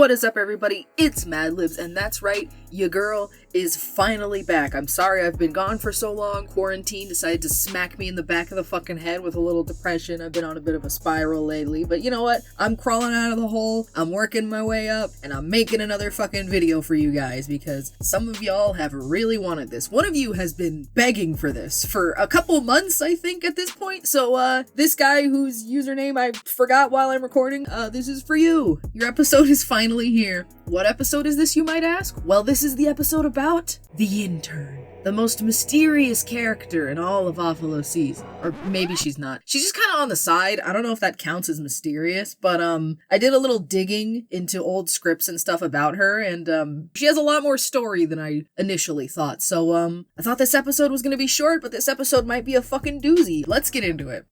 What is up, everybody? It's MadLibs, and that's right, your girl is finally back. I'm sorry I've been gone for so long. Quarantine decided to smack me in the back of the fucking head with a little depression. I've been on a bit of a spiral lately, but you know what? I'm crawling out of the hole, I'm working my way up, and I'm making another fucking video for you guys because some of y'all have really wanted this. One of you has been begging for this for a couple months, I think, at this point. So, this guy whose username I forgot while I'm recording, this is for you. Your episode is finally here. What episode is this, you might ask? Well, this is the episode about the intern, the most mysterious character in all of Awful OCs. Or maybe she's not. She's just kind of on the side. I don't know if that counts as mysterious, but I did a little digging into old scripts and stuff about her, and she has a lot more story than I initially thought. So I thought this episode was gonna be short, but this episode might be a fucking doozy. Let's get into it.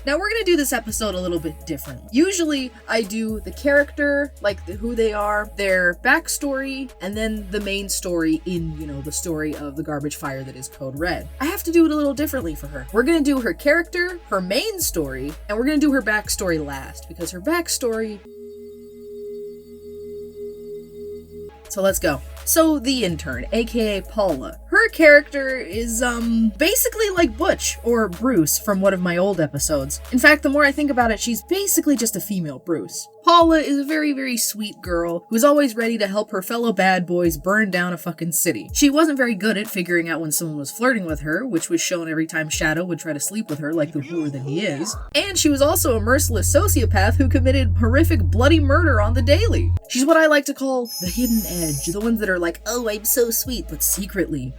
Now we're gonna do this episode a little bit different. Usually I do the character, like who they are, their backstory, and then the main story in, the story of the garbage fire that is Code Red. I have to do it a little differently for her. We're gonna do her character, her main story, and we're gonna do her backstory last, because her backstory... So let's go. So the intern, aka Paula. Her character is, basically like Butch, or Bruce, from one of my old episodes. In fact, the more I think about it, she's basically just a female Bruce. Paula is a very, very sweet girl who's always ready to help her fellow bad boys burn down a fucking city. She wasn't very good at figuring out when someone was flirting with her, which was shown every time Shadow would try to sleep with her like the whore that he is. And she was also a merciless sociopath who committed horrific bloody murder on the daily. She's what I like to call the hidden edge, the ones that are like, oh, I'm so sweet, but secretly,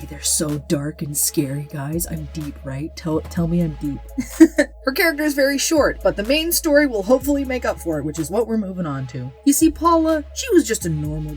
they're so dark and scary, guys. I'm deep, right? Tell me I'm deep. Her character is very short, but the main story will hopefully make up for it, which is what we're moving on to. You see, Paula, she was just a normal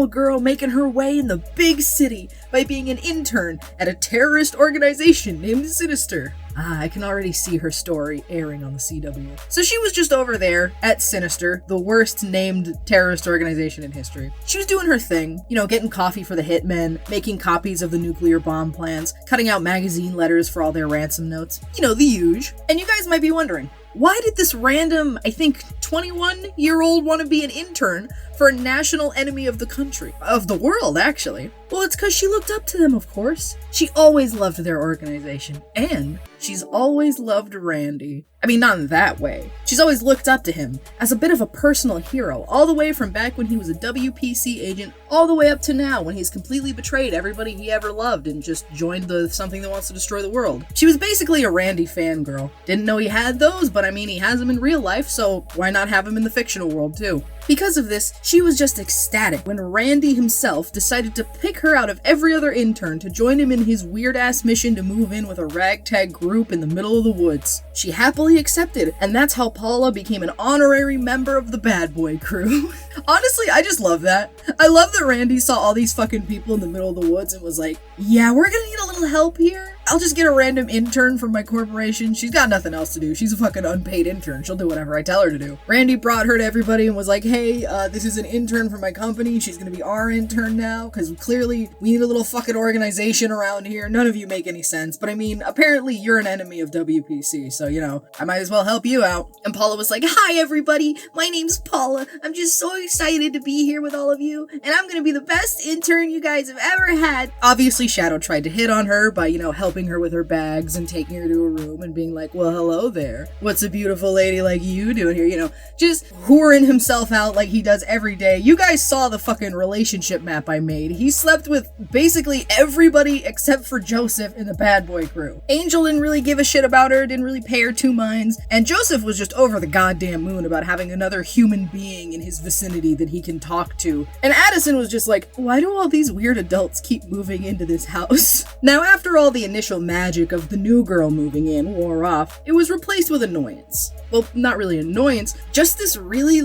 girl making her way in the big city by being an intern at a terrorist organization named Sinister. I can already see her story airing on the CW. So she was just over there at Sinister, the worst named terrorist organization in history. She was doing her thing, getting coffee for the hitmen, making copies of the nuclear bomb plans, cutting out magazine letters for all their ransom notes. The huge. And you guys might be wondering, why did this random, I think, 21-year-old want to be an intern for a national enemy of the country? Of the world, actually. Well, it's because she looked up to them, of course. She always loved their organization, and she's always loved Randy. I mean, not in that way. She's always looked up to him as a bit of a personal hero, all the way from back when he was a WPC agent, all the way up to now when he's completely betrayed everybody he ever loved and just joined something that wants to destroy the world. She was basically a Randy fangirl. Didn't know he had those, but I mean, he has them in real life, so why not have him in the fictional world too? Because of this, she was just ecstatic when Randy himself decided to pick her out of every other intern to join him in his weird-ass mission to move in with a ragtag group in the middle of the woods. She happily accepted, and that's how Paula became an honorary member of the bad boy crew. Honestly, I just love that. I love that Randy saw all these fucking people in the middle of the woods and was like, yeah, we're gonna need a little help here. I'll just get a random intern from my corporation. She's got nothing else to do. She's a fucking unpaid intern. She'll do whatever I tell her to do. Randy brought her to everybody and was like, hey, this is an intern from my company. She's gonna be our intern now, because clearly we need a little fucking organization around here. None of you make any sense, but I mean, apparently you're an enemy of WPC, so, I might as well help you out. And Paula was like, hi, everybody. My name's Paula. I'm just so excited to be here with all of you, and I'm gonna be the best intern you guys have ever had. Obviously, Shadow tried to hit on her by, helping her with her bags and taking her to a room and being like, well, hello there. What's a beautiful lady like you doing here? Just whoring himself out like he does every day. You guys saw the fucking relationship map I made. He slept with basically everybody except for Joseph in the bad boy crew. Angel didn't really give a shit about her, didn't really pay her two minds, and Joseph was just over the goddamn moon about having another human being in his vicinity that he can talk to. And Addison was just like, why do all these weird adults keep moving into this house? Now, after all the initial magic of the new girl moving in wore off, it was replaced with annoyance. Well, not really annoyance, just this really,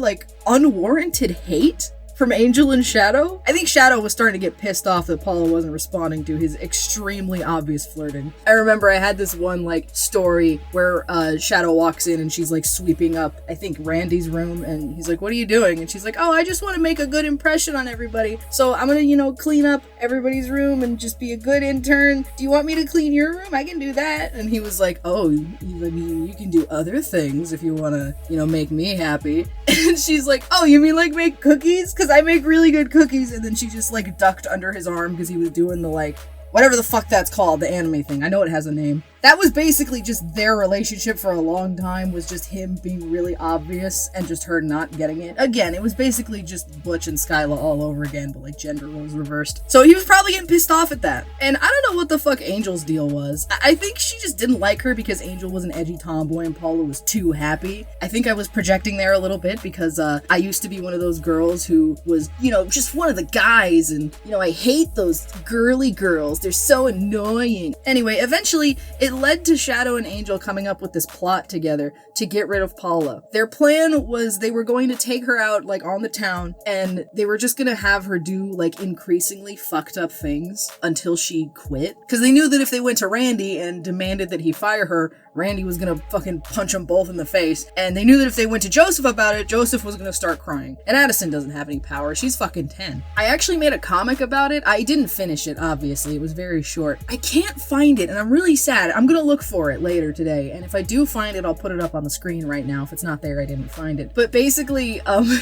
unwarranted hate. from Angel and Shadow. I think Shadow was starting to get pissed off that Paula wasn't responding to his extremely obvious flirting. I remember I had this one like story where Shadow walks in and she's like sweeping up, I think, Randy's room, and he's like, what are you doing? And she's like, oh, I just want to make a good impression on everybody. So I'm gonna, clean up everybody's room and just be a good intern. Do you want me to clean your room? I can do that. And he was like, oh, you can do other things if you want to, make me happy. And she's like, oh, you mean like make cookies? Because I make really good cookies. And then she just like ducked under his arm because he was doing the like, whatever the fuck that's called, the anime thing. I know it has a name. That was basically just their relationship for a long time, was just him being really obvious and just her not getting it. Again, it was basically just Butch and Skyla all over again, but like gender roles reversed. So he was probably getting pissed off at that. And I don't know what the fuck Angel's deal was. I think she just didn't like her because Angel was an edgy tomboy and Paula was too happy. I think I was projecting there a little bit because I used to be one of those girls who was, just one of the guys, and, I hate those girly girls. They're so annoying. Anyway, eventually it led to Shadow and Angel coming up with this plot together to get rid of Paula. Their plan was they were going to take her out like on the town, and they were just gonna have her do like increasingly fucked up things until she quit. Because they knew that if they went to Randy and demanded that he fire her, Randy was gonna fucking punch them both in the face. And they knew that if they went to Joseph about it, Joseph was gonna start crying. And Addison doesn't have any power. She's fucking 10. I actually made a comic about it. I didn't finish it, obviously. It was very short. I can't find it, and I'm really sad. I'm gonna look for it later today. And if I do find it, I'll put it up on the screen right now. If it's not there, I didn't find it. But basically,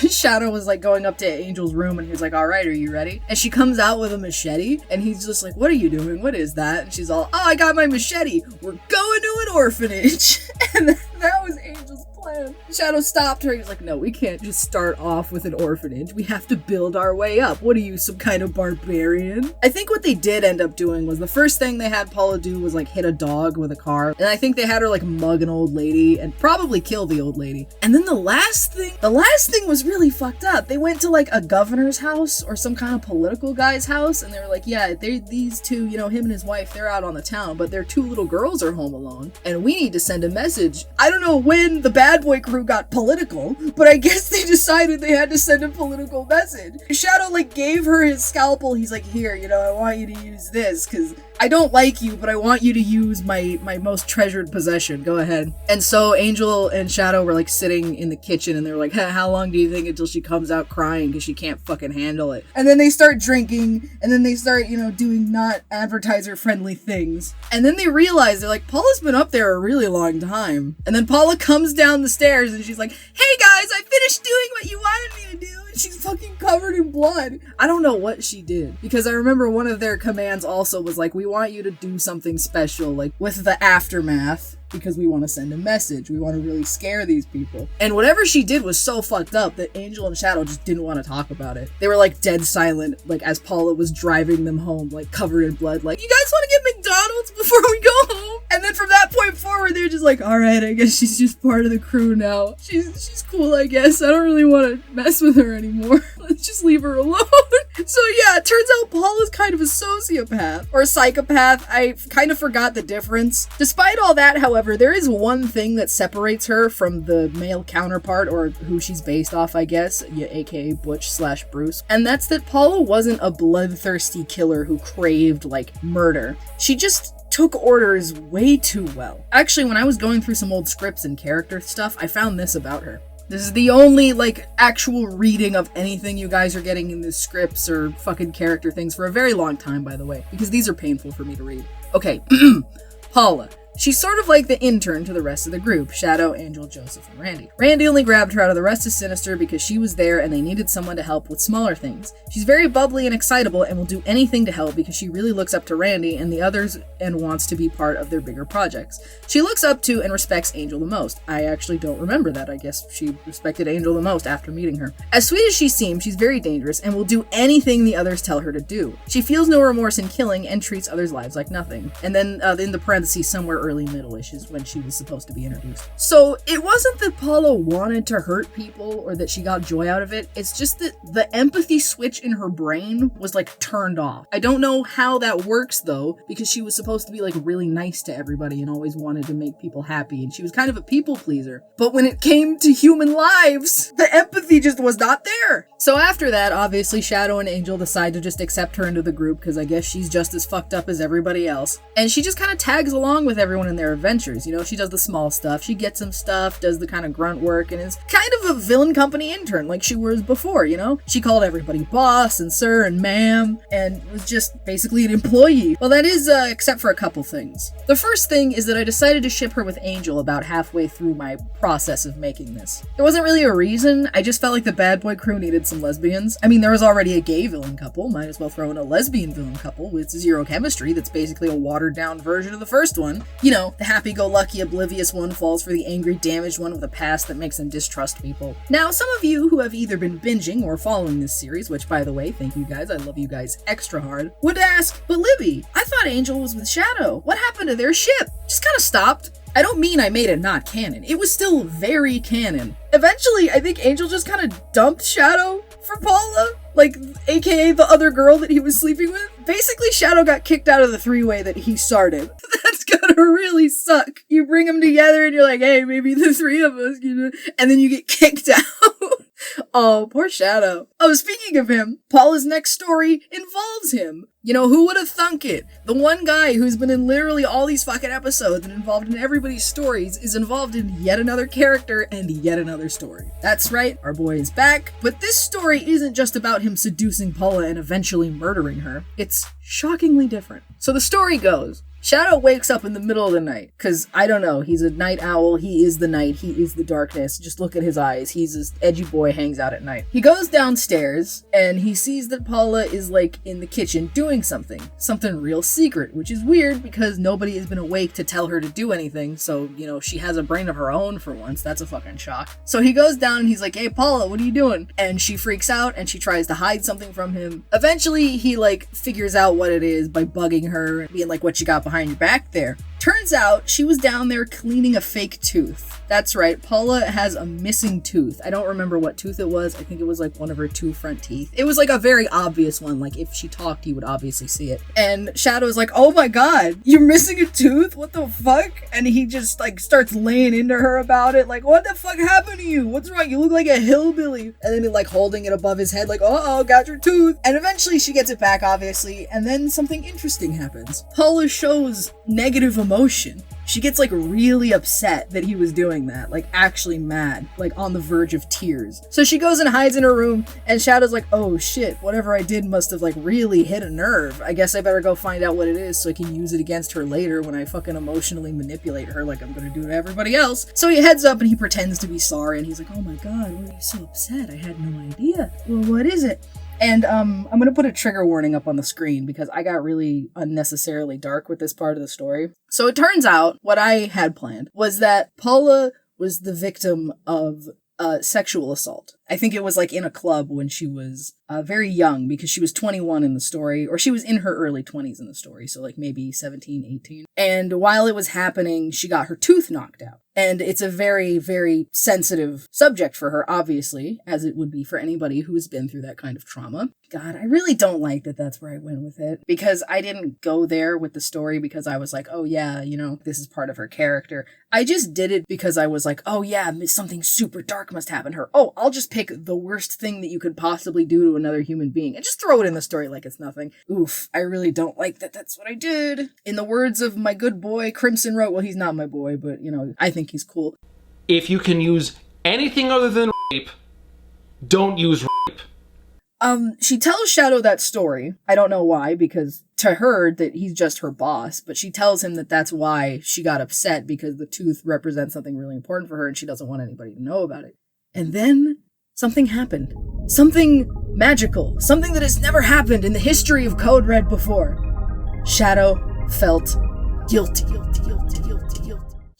Shadow was like going up to Angel's room, and he was like, all right, are you ready? And she comes out with a machete, and he's just like, what are you doing? What is that? And she's all, oh, I got my machete. We're going to an orphanage. And that was Angel's plan. Shadow stopped her. He was like, no, we can't just start off with an orphanage. We have to build our way up. What are you, some kind of barbarian? I think what they did end up doing was the first thing they had Paula do was like hit a dog with a car. And I think they had her like mug an old lady and probably kill the old lady. And then the last thing was really fucked up. They went to like a governor's house or some kind of political guy's house, and they were like, yeah, these two, him and his wife, they're out on the town, but their two little girls are home alone, and we need to send a message. I don't know when the bad boy crew got political, but I guess they decided they had to send a political message. Shadow like gave her his scalpel. He's like, here, I want you to use this because I don't like you, but I want you to use my most treasured possession. Go ahead. And so Angel and Shadow were like sitting in the kitchen, and they're like, how long do you think until she comes out crying because she can't fucking handle it? And then they start drinking, and then they start, doing not advertiser friendly things. And then they realize they're like, Paula's been up there a really long time. And then Paula comes down the stairs and she's like, hey guys, I finished doing what you wanted me to do. And she's fucking covered in blood. I don't know what she did, because I remember one of their commands also was like, we want you to do something special, like with the aftermath, because we want to send a message. We want to really scare these people. And whatever she did was so fucked up that Angel and Shadow just didn't want to talk about it. They were like dead silent, like as Paula was driving them home, like covered in blood, like, you guys want to get McDonald's before we go home? And then from that point forward, they're just like, all right, I guess she's just part of the crew now. She's cool, I guess. I don't really want to mess with her anymore. Let's just leave her alone. So yeah, it turns out Paula's kind of a sociopath or a psychopath. I kind of forgot the difference. Despite all that, however, there is one thing that separates her from the male counterpart, or who she's based off, I guess, aka Butch/Bruce, and that's that Paula wasn't a bloodthirsty killer who craved, like, murder. She just took orders way too well. Actually, when I was going through some old scripts and character stuff, I found this about her. This is the only, like, actual reading of anything you guys are getting in the scripts or fucking character things for a very long time, by the way, because these are painful for me to read. Okay, Paula. She's sort of like the intern to the rest of the group, Shadow, Angel, Joseph, and Randy. Randy only grabbed her out of the rest of Sinister because she was there and they needed someone to help with smaller things. She's very bubbly and excitable and will do anything to help because she really looks up to Randy and the others and wants to be part of their bigger projects. She looks up to and respects Angel the most. I actually don't remember that. I guess she respected Angel the most after meeting her. As sweet as she seems, she's very dangerous and will do anything the others tell her to do. She feels no remorse in killing and treats others' lives like nothing. And then in the parentheses somewhere early middle-ish is when she was supposed to be introduced. So it wasn't that Paula wanted to hurt people or that she got joy out of it. It's just that the empathy switch in her brain was like turned off. I don't know how that works though, because she was supposed to be like really nice to everybody and always wanted to make people happy, and she was kind of a people pleaser. But when it came to human lives, the empathy just was not there. So after that, obviously Shadow and Angel decide to just accept her into the group because I guess she's just as fucked up as everybody else. And she just kind of tags along with everyone in their adventures. You know, she does the small stuff, she gets some stuff, does the kind of grunt work, and is kind of a villain company intern like she was before, you know? She called everybody boss and sir and ma'am and was just basically an employee. Well, that is except for a couple things. The first thing is that I decided to ship her with Angel about halfway through my process of making this. There wasn't really a reason, I just felt like the bad boy crew needed some lesbians. I mean, there was already a gay villain couple, might as well throw in a lesbian villain couple with zero chemistry that's basically a watered down version of the first one. You know, the happy-go-lucky oblivious one falls for the angry damaged one with a past that makes them distrust people. Now, some of you who have either been binging or following this series, which by the way, thank you guys, I love you guys extra hard, would ask, but Libby, I thought Angel was with Shadow. What happened to their ship? Just kind of stopped. I don't mean I made it not canon. It was still very canon. Eventually, I think Angel just kind of dumped Shadow for Paula, like, aka the other girl that he was sleeping with. Basically, Shadow got kicked out of the three-way that he started. That's gonna really suck. You bring them together and you're like, hey, maybe the three of us, you know, and then you get kicked out. Oh, poor Shadow. Oh, speaking of him, Paula's next story involves him. You know, who would have thunk it? The one guy who's been in literally all these fucking episodes and involved in everybody's stories is involved in yet another character and yet another story. That's right, our boy is back, but this story isn't just about him seducing Paula and eventually murdering her. It's shockingly different. So the story goes, Shadow wakes up in the middle of the night, because, I don't know, he's a night owl, he is the night, he is the darkness, just look at his eyes, he's this edgy boy, hangs out at night. He goes downstairs, and he sees that Paula is, like, in the kitchen doing something real secret, which is weird, because nobody has been awake to tell her to do anything, so, you know, she has a brain of her own for once, that's a fucking shock. So he goes down, and he's like, hey, Paula, what are you doing? And she freaks out, and she tries to hide something from him. Eventually, he, like, figures out what it is by bugging her, and being like, what you got behind your back there? Turns out she was down there cleaning a fake tooth. That's right, Paula has a missing tooth. I don't remember what tooth it was. I think it was like one of her two front teeth. It was like a very obvious one, like if she talked you would obviously see it. And Shadow's like, oh my god, you're missing a tooth? What the fuck? And he just like starts laying into her about it, like, what the fuck happened to you? What's wrong? You look like a hillbilly. And then he like holding it above his head like, uh-oh, got your tooth. And eventually she gets it back, obviously, and then something interesting happens. Paula shows negative emotion. She gets like really upset that he was doing that, like actually mad, like on the verge of tears. So she goes and hides in her room, and Shadow's like, oh shit, whatever I did must have like really hit a nerve. I guess I better go find out what it is so I can use it against her later when I fucking emotionally manipulate her like I'm gonna do to everybody else. So he heads up and he pretends to be sorry, and he's like, oh my god, why are you so upset? I had no idea. Well, what is it? And I'm going to put a trigger warning up on the screen because I got really unnecessarily dark with this part of the story. So it turns out what I had planned was that Paula was the victim of sexual assault. I think it was like in a club when she was very young, because she was 21 in the story, or she was in her early 20s in the story, so like maybe 17, 18. And while it was happening, she got her tooth knocked out. And it's a very, very sensitive subject for her, obviously, as it would be for anybody who has been through that kind of trauma. God, I really don't like that that's where I went with it, because I didn't go there with the story because I was like, oh yeah, you know, this is part of her character. I just did it because I was like, oh yeah, something super dark must happen to her. Oh, I'll just pick the worst thing that you could possibly do to another human being and just throw it in the story like it's nothing. Oof, I really don't like that that's what I did. In the words of my good boy, Crimson wrote, well, he's not my boy, but, you know, I think he's cool. If you can use anything other than rape, don't use rape. She tells Shadow that story. I don't know why, because to her that he's just her boss, but she tells him that that's why she got upset, because the tooth represents something really important for her and she doesn't want anybody to know about it. And then something happened. Something magical. Something that has never happened in the history of Code Red before. Shadow felt guilty.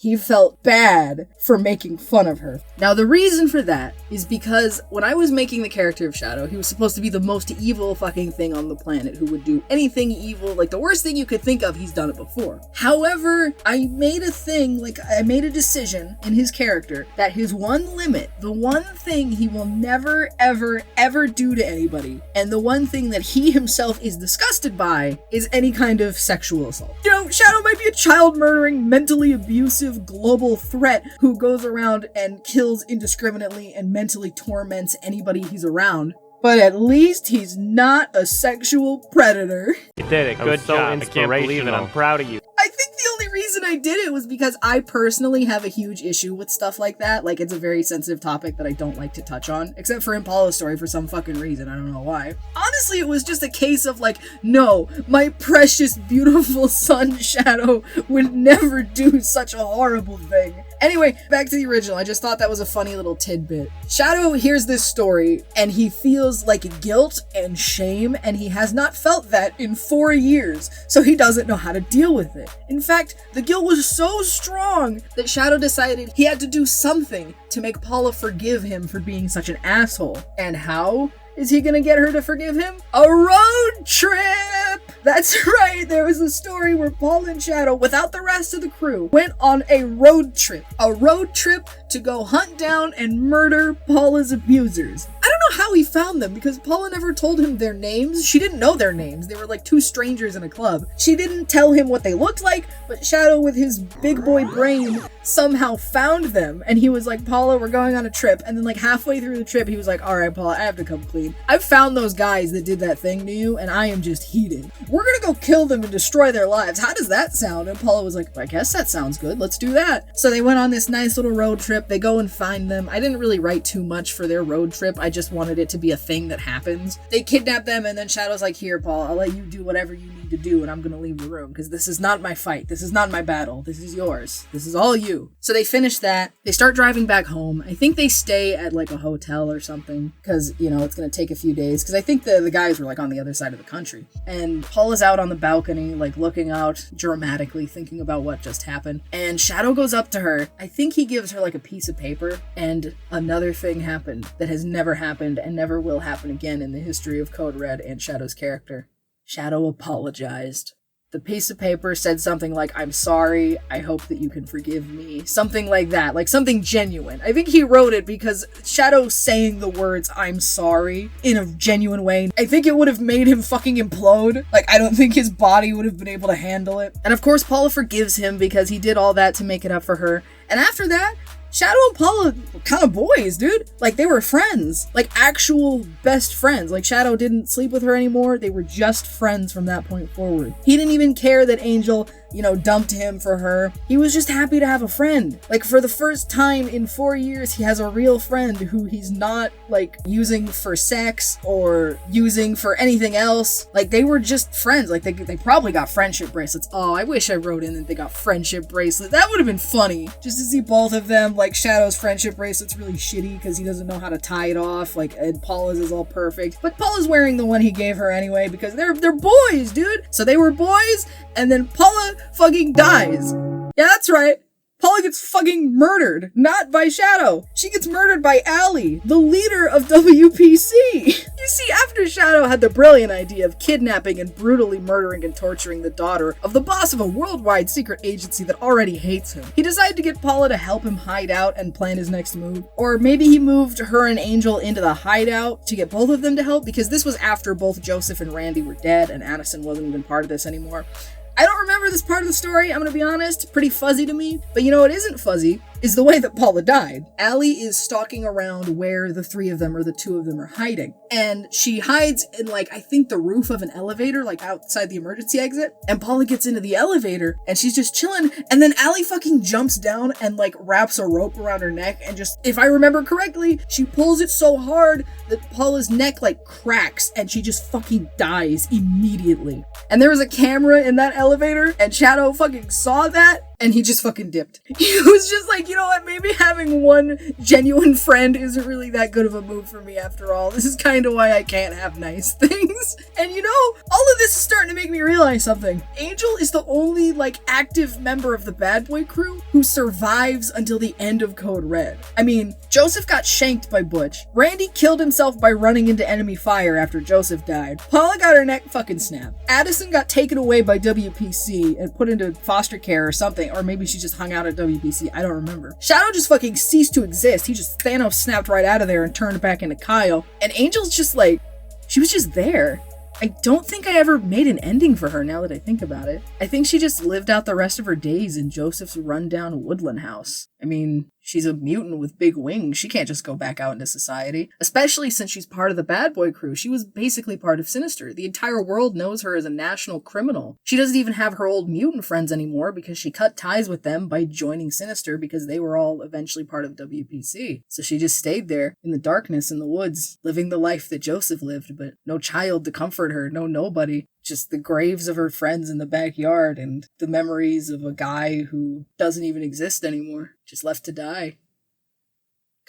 he felt bad for making fun of her. Now, the reason for that is because when I was making the character of Shadow, he was supposed to be the most evil fucking thing on the planet who would do anything evil, like the worst thing you could think of, he's done it before. However, I made a decision in his character that his one limit, the one thing he will never, ever, ever do to anybody, and the one thing that he himself is disgusted by, is any kind of sexual assault. You know, Shadow might be a child-murdering, mentally abusive, global threat who goes around and kills indiscriminately and mentally torments anybody he's around, but at least he's not a sexual predator. You did it. Good job. I can't believe it. I'm proud of you. I think the only reason I did it was because I personally have a huge issue with stuff like that. Like, it's a very sensitive topic that I don't like to touch on, except for in Paula's story for some fucking reason. I don't know why. Honestly, it was just a case of like, no, my precious, beautiful son, Shadow, would never do such a horrible thing. Anyway, back to the original. I just thought that was a funny little tidbit. Shadow hears this story, and he feels like guilt and shame, and he has not felt that in 4 years, so he doesn't know how to deal with it. In fact, the guilt was so strong that Shadow decided he had to do something to make Paula forgive him for being such an asshole. And how is he gonna get her to forgive him? A road trip! That's right, there was a story where Paul and Shadow, without the rest of the crew, went on a road trip. A road trip to go hunt down and murder Paula's abusers. I don't know how he found them, because Paula never told him their names. She didn't know their names. They were like two strangers in a club. She didn't tell him what they looked like, but Shadow, with his big boy brain, somehow found them. And he was like, Paula, we're going on a trip. And then like halfway through the trip, he was like, all right, Paula, I have to come clean. I've found those guys that did that thing to you, and I am just heated. We're gonna go kill them and destroy their lives. How does that sound? And Paula was like, I guess that sounds good. Let's do that. So they went on this nice little road trip. They go and find them. I didn't really write too much for their road trip. I just wanted it to be a thing that happens. They kidnap them, and then Shadow's like, here, Paul, I'll let you do whatever you need to do, and I'm gonna leave the room, because this is not my fight. This is not my battle. This is yours. This is all you. So they finish that. They start driving back home. I think they stay at like a hotel or something, because, you know, it's gonna take a few days, because I think the guys were like on the other side of the country. And Paul is out on the balcony, like looking out dramatically, thinking about what just happened. And Shadow goes up to her. I think he gives her like a piece of paper, and another thing happened that has never happened and never will happen again in the history of Code Red and Shadow's character. Shadow apologized. The piece of paper said something like, I'm sorry, I hope that you can forgive me. Something like that, like something genuine. I think he wrote it because Shadow saying the words, I'm sorry, in a genuine way, I think it would have made him fucking implode. Like, I don't think his body would have been able to handle it. And of course, Paula forgives him because he did all that to make it up for her. And after that, Shadow and Paula were kind of boys, dude. Like, they were friends. Like, actual best friends. Like, Shadow didn't sleep with her anymore. They were just friends from that point forward. He didn't even care that Angel, you know, dumped him for her. He was just happy to have a friend. Like, for the first time in 4 years, he has a real friend who he's not, like, using for sex or using for anything else. Like, they were just friends. Like, they probably got friendship bracelets. Oh, I wish I wrote in that they got friendship bracelets. That would have been funny. Just to see both of them. Like, Shadow's friendship bracelet's really shitty because he doesn't know how to tie it off. Like, and Paula's is all perfect. But Paula's wearing the one he gave her anyway because they're boys, dude. So they were boys, and then Paula fucking dies. Yeah, that's right. Paula gets fucking murdered, not by Shadow. She gets murdered by Allie, the leader of WPC. You see, after Shadow had the brilliant idea of kidnapping and brutally murdering and torturing the daughter of the boss of a worldwide secret agency that already hates him, he decided to get Paula to help him hide out and plan his next move. Or maybe he moved her and Angel into the hideout to get both of them to help, because this was after both Joseph and Randy were dead and Addison wasn't even part of this anymore. I don't remember this part of the story, I'm gonna be honest. Pretty fuzzy to me. But you know what isn't fuzzy is the way that Paula died. Allie is stalking around where the three of them or the two of them are hiding. And she hides in, like, I think the roof of an elevator, like outside the emergency exit. And Paula gets into the elevator and she's just chilling. And then Allie fucking jumps down and like wraps a rope around her neck. And just, if I remember correctly, she pulls it so hard that Paula's neck like cracks and she just fucking dies immediately. And there was a camera in that elevator and Shadow fucking saw that. And he just fucking dipped. He was just like, you know what, maybe having one genuine friend isn't really that good of a move for me after all. This is kind of why I can't have nice things. And you know, all of this is starting to make me realize something. Angel is the only, like, active member of the bad boy crew who survives until the end of Code Red. I mean, Joseph got shanked by Butch. Randy killed himself by running into enemy fire after Joseph died. Paula got her neck fucking snapped. Addison got taken away by WPC and put into foster care or something, or maybe she just hung out at WPC, I don't remember. Shadow just fucking ceased to exist. He just Thanos snapped right out of there and turned back into Kyle. And Angel's just like, she was just there. I don't think I ever made an ending for her now that I think about it. I think she just lived out the rest of her days in Joseph's rundown woodland house. I mean, she's a mutant with big wings. She can't just go back out into society. Especially since she's part of the bad boy crew. She was basically part of Sinister. The entire world knows her as a national criminal. She doesn't even have her old mutant friends anymore because she cut ties with them by joining Sinister because they were all eventually part of WPC. So she just stayed there in the darkness in the woods, living the life that Joseph lived, but no child to comfort her, no nobody. Just the graves of her friends in the backyard and the memories of a guy who doesn't even exist anymore, just left to die.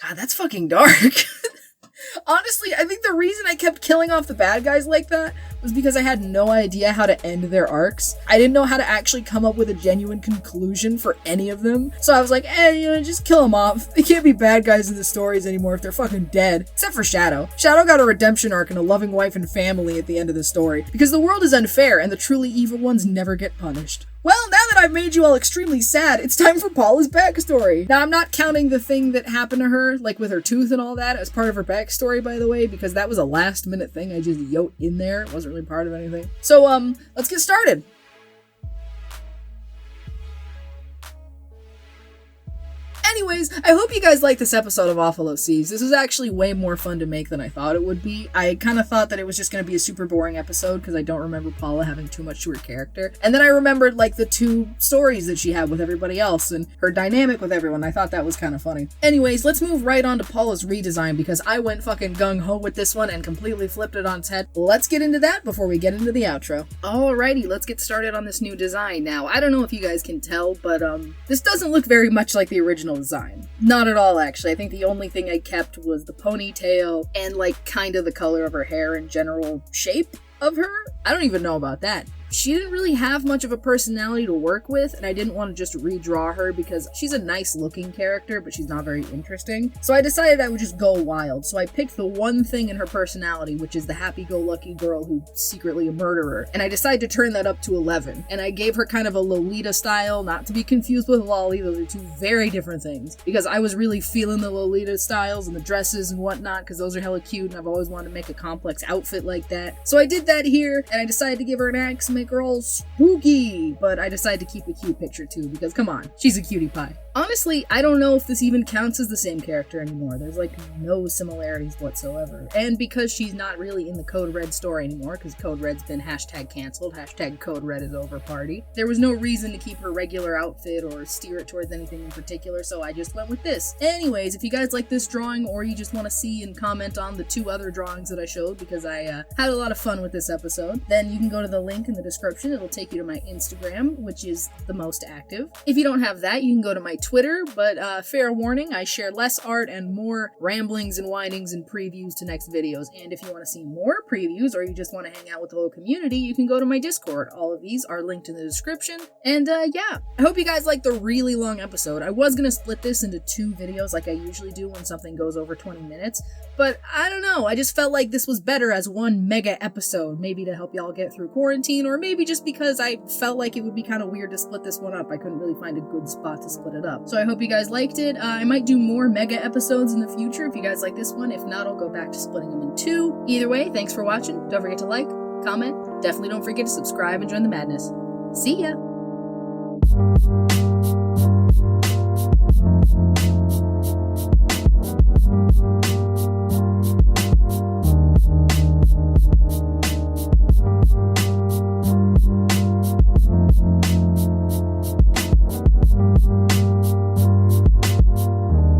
God, that's fucking dark. Honestly, I think the reason I kept killing off the bad guys like that was because I had no idea how to end their arcs. I didn't know how to actually come up with a genuine conclusion for any of them. So I was like, just kill them off. They can't be bad guys in the stories anymore if they're fucking dead. Except for Shadow. Shadow got a redemption arc and a loving wife and family at the end of the story. Because the world is unfair and the truly evil ones never get punished. Well, now that I've made you all extremely sad, it's time for Paula's backstory. Now, I'm not counting the thing that happened to her, like with her tooth and all that, as part of her backstory, by the way, because that was a last-minute thing I just yote in there. It wasn't really part of anything. So, let's get started. Anyways, I hope you guys like this episode of Awful OCs. This was actually way more fun to make than I thought it would be. I kind of thought that it was just going to be a super boring episode because I don't remember Paula having too much to her character. And then I remembered, like, the 2 stories that she had with everybody else and her dynamic with everyone. I thought that was kind of funny. Anyways, let's move right on to Paula's redesign because I went fucking gung-ho with this one and completely flipped it on its head. Let's get into that before we get into the outro. Alrighty, let's get started on this new design. Now, I don't know if you guys can tell, but this doesn't look very much like the original design. Not at all, actually. I think the only thing I kept was the ponytail and, like, kind of the color of her hair and general shape of her. I don't even know about that. She didn't really have much of a personality to work with, and I didn't want to just redraw her because she's a nice looking character, but she's not very interesting. So I decided I would just go wild. So I picked the one thing in her personality, which is the happy-go-lucky girl who's secretly a murderer, and I decided to turn that up to 11. And I gave her kind of a Lolita style, not to be confused with Lolly. Those are 2 very different things, because I was really feeling the Lolita styles and the dresses and whatnot, because those are hella cute, and I've always wanted to make a complex outfit like that. So I did that here, and I decided to give her an axe, make her all spooky, but I decided to keep a cute picture too because come on, she's a cutie pie. Honestly, I don't know if this even counts as the same character anymore. There's like no similarities whatsoever. And because she's not really in the Code Red story anymore, because Code Red's been #canceled, #Code Red is over party, there was no reason to keep her regular outfit or steer it towards anything in particular, so I just went with this. Anyways, if you guys like this drawing or you just want to see and comment on the 2 other drawings that I showed because I had a lot of fun with this episode, then you can go to the link in the description. It'll take you to my Instagram, which is the most active. If you don't have that, you can go to my Twitter, but fair warning, I share less art and more ramblings and whinings and previews to next videos. And if you want to see more previews or you just want to hang out with the whole community, you can go to my Discord. All of these are linked in the description. And yeah, I hope you guys liked the really long episode. I was going to split this into 2 videos like I usually do when something goes over 20 minutes, but I don't know, I just felt like this was better as one mega episode, maybe to help y'all get through quarantine, or maybe just because I felt like it would be kind of weird to split this one up. I couldn't really find a good spot to split it up. So I hope you guys liked it. I might do more mega episodes in the future if you guys like this one. If not, I'll go back to splitting them in 2. Either way, thanks for watching. Don't forget to like, comment, definitely don't forget to subscribe and join the madness. See ya!